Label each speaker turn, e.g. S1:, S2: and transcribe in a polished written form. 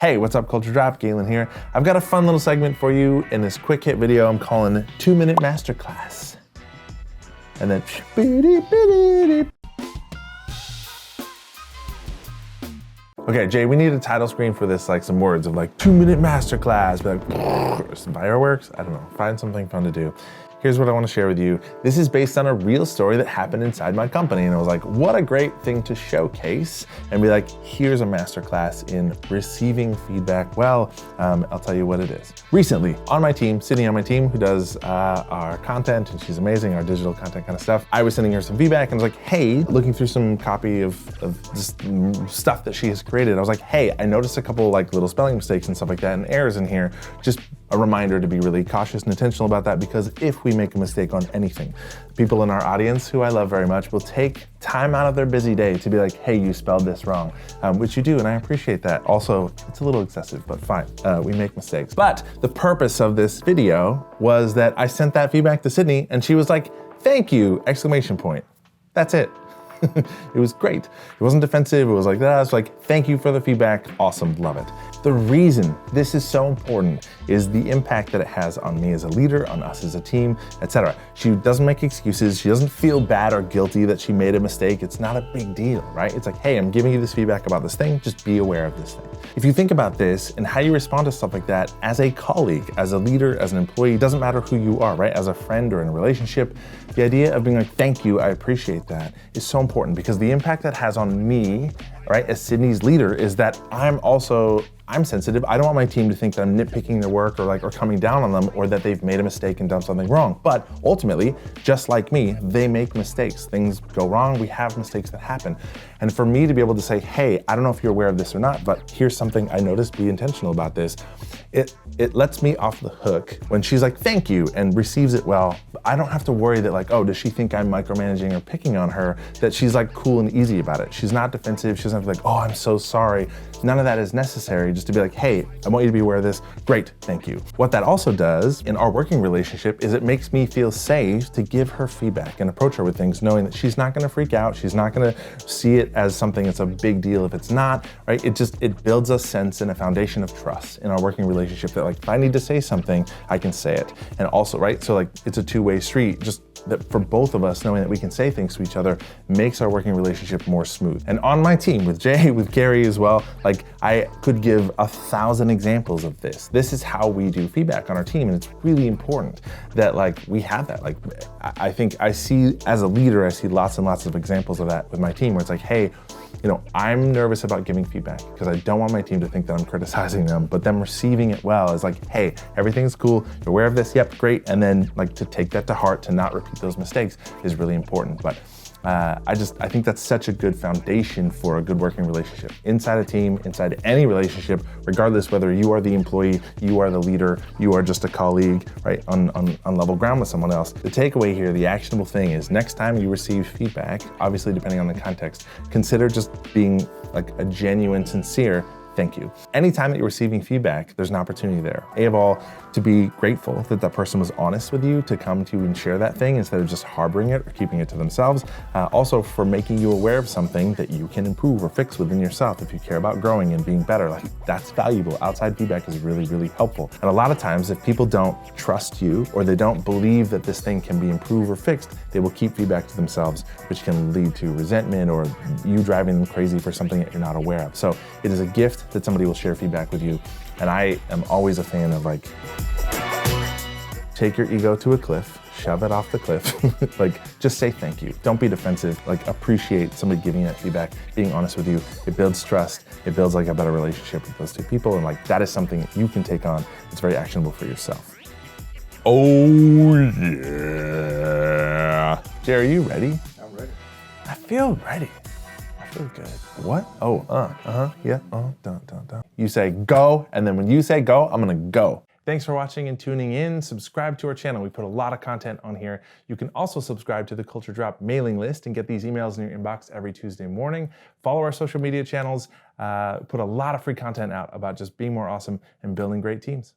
S1: Hey, what's up, Culture Drop? Galen here. I've got a fun little segment for you in this quick hit video I'm calling 2-Minute Masterclass. And then okay, Jay, we need a title screen for this, like some words of like 2-Minute Masterclass, be like some fireworks. I don't know, find something fun to do. Here's what I want to share with you. This is based on a real story that happened inside my company. And I was like, what a great thing to showcase and be like, here's a masterclass in receiving feedback. Well, I'll tell you what it is. Recently on my team, Sydney on my team, who does our content, and she's amazing, our digital content kind of stuff. I was sending her some feedback and I was like, hey, looking through some copy of just stuff that she has created. I was like, hey, I noticed a couple like little spelling mistakes and stuff like that and errors in here. Just a reminder to be really cautious and intentional about that, because if we make a mistake on anything, people in our audience, who I love very much, will take time out of their busy day to be like, hey, you spelled this wrong, which you do, and I appreciate that. Also, it's a little excessive, but fine, we make mistakes. But the purpose of this video was that I sent that feedback to Sydney and she was like, thank you, exclamation point. That's it. It was great. It wasn't defensive. It was like that. I was like, thank you for the feedback. Awesome. Love it. The reason this is so important is the impact that it has on me as a leader, on us as a team, etc. She doesn't make excuses. She doesn't feel bad or guilty that she made a mistake. It's not a big deal, right? It's like, hey, I'm giving you this feedback about this thing. Just be aware of this thing. If you think about this and how you respond to stuff like that as a colleague, as a leader, as an employee, it doesn't matter who you are, right? As a friend or in a relationship, the idea of being like, thank you, I appreciate that, is so important, because the impact that has on me, right, as Sydney's leader, is that I'm sensitive. I don't want my team to think that I'm nitpicking their work or coming down on them, or that they've made a mistake and done something wrong. But ultimately, just like me, they make mistakes. Things go wrong. We have mistakes that happen. And for me to be able to say, hey, I don't know if you're aware of this or not, but here's something I noticed, be intentional about this. It lets me off the hook when she's like, thank you, and receives it well. I don't have to worry that like, oh, does she think I'm micromanaging or picking on her? That she's like cool and easy about it. She's not defensive. She doesn't have to be like, oh, I'm so sorry. None of that is necessary. Just to be like, hey, I want you to be aware of this. Great, thank you. What that also does in our working relationship is it makes me feel safe to give her feedback and approach her with things, knowing that she's not gonna freak out. She's not gonna see it as something that's a big deal if it's not, right? It builds a sense and a foundation of trust in our working relationship that like, if I need to say something, I can say it. And also, right, so like it's a two-way street. Just that for both of us, knowing that we can say things to each other makes our working relationship more smooth. And on my team, with Jay, with Gary as well, like I could give 1,000 examples of this. This is how we do feedback on our team. And it's really important that like we have that. Like I think I see, as a leader, I see lots and lots of examples of that with my team, where it's like, hey, you know, I'm nervous about giving feedback because I don't want my team to think that I'm criticizing them, but them receiving it well is like, hey, everything's cool, you're aware of this, yep, great. And then like to take that to heart, to not repeat those mistakes is really important. But I think that's such a good foundation for a good working relationship. Inside a team, inside any relationship, regardless whether you are the employee, you are the leader, you are just a colleague, right, on level ground with someone else. The takeaway here, the actionable thing is next time you receive feedback, obviously depending on the context, consider just being like a genuine, sincere thank you. Anytime that you're receiving feedback, there's an opportunity there. A of all, to be grateful that that person was honest with you, to come to you and share that thing instead of just harboring it or keeping it to themselves. Also for making you aware of something that you can improve or fix within yourself if you care about growing and being better. Like that's valuable. Outside feedback is really, really helpful. And a lot of times if people don't trust you or they don't believe that this thing can be improved or fixed, they will keep feedback to themselves, which can lead to resentment or you driving them crazy for something that you're not aware of. So it is a gift that somebody will share feedback with you. And I am always a fan of like, take your ego to a cliff, shove it off the cliff, like just say thank you. Don't be defensive, like appreciate somebody giving you that feedback, being honest with you. It builds trust, it builds like a better relationship with those two people. And like that is something that you can take on. It's very actionable for yourself. Oh yeah. Jay, are you ready?
S2: I'm ready.
S1: I feel ready. Feel good. What? Oh, yeah, dun. You say go, and then when you say go, I'm gonna go. Thanks for watching and tuning in. Subscribe to our channel. We put a lot of content on here. You can also subscribe to the Culture Drop mailing list and get these emails in your inbox every Tuesday morning. Follow our social media channels. Put a lot of free content out about just being more awesome and building great teams.